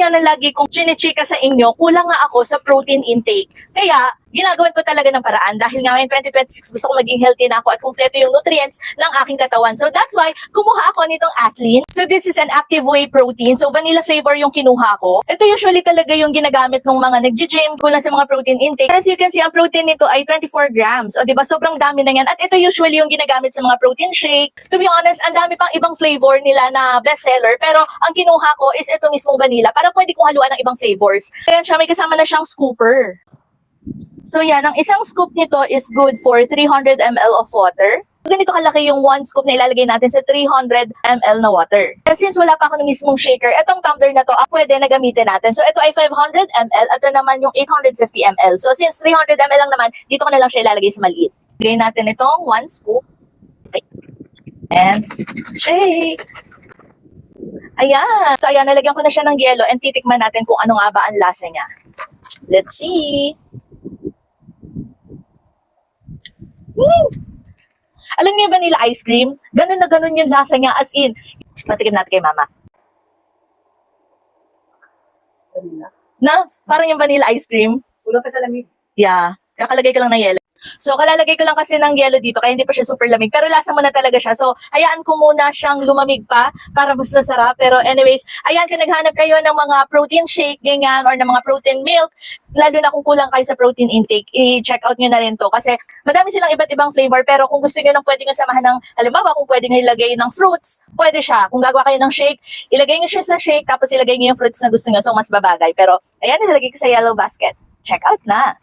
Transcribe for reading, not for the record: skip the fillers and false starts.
nga na lagi kong chinichika sa inyo, kulang nga ako sa protein intake. Kaya, ginagawan ko talaga ng paraan dahil nga ngayon 2026 gusto ko maging healthy na ako at kumpleto yung nutrients ng aking katawan. So that's why kumuha ako nitong Athlean. So this is an active whey protein. So vanilla flavor yung kinuha ko. Ito usually talaga yung ginagamit ng mga nag-gym kulang sa mga protein intake. As you can see, ang protein nito ay 24 grams. O diba, sobrang dami na yan. At ito usually yung ginagamit sa mga protein shake. To be honest, ang dami pang ibang flavor nila na bestseller. Pero ang kinuha ko is ito mismong vanilla para pwede kong haluan ng ibang flavors. Ayan siya, may kasama na siyang scooper. So yan, ang isang scoop nito is good for 300 ml of water. Ganito kalaki yung one scoop na ilalagay natin sa 300 ml na water. And since wala pa ako ng mismong shaker, itong tumbler na to ang pwede na gamitin natin. So ito ay 500 ml at ito naman yung 850 ml. So since 300 ml lang naman, dito ko na lang siya ilalagay sa maliit. Lagay natin itong one scoop. Okay. And shake! Ayan! So ayan, nalagyan ko na siya ng yelo and titikman natin kung ano nga ba ang lasa niya. So, let's see! Alam niyo yung vanilla ice cream? Ganun na ganun yung lasa niya. As in, patikim natin kay mama. Vanilla. Na, parang yung vanilla ice cream. Kulang ka sa lamig. Yeah, kakalagay ko lang ng yelo. So, kalalagay ko lang kasi ng yelo dito kaya hindi pa siya super lamig. Pero lasa mo na talaga siya. So, hayaan ko muna siyang lumamig pa para mas masarap. Pero anyways, ayan, kung naghanap kayo ng mga protein shake, ganyan, or ng mga protein milk, lalo na kung kulang kayo sa protein intake, i-check out nyo na rin to. Kasi madami silang iba't ibang flavor. Pero kung gusto nyo nang pwede nyo samahan ng, halimbawa, kung pwede nyo ilagay ng fruits, pwede siya. Kung gagawa kayo ng shake, ilagay nyo siya sa shake, tapos ilagay nyo yung fruits na gusto nyo. So, mas babagay. Pero, ayan, nilagay ko sa yellow basket. Check out na!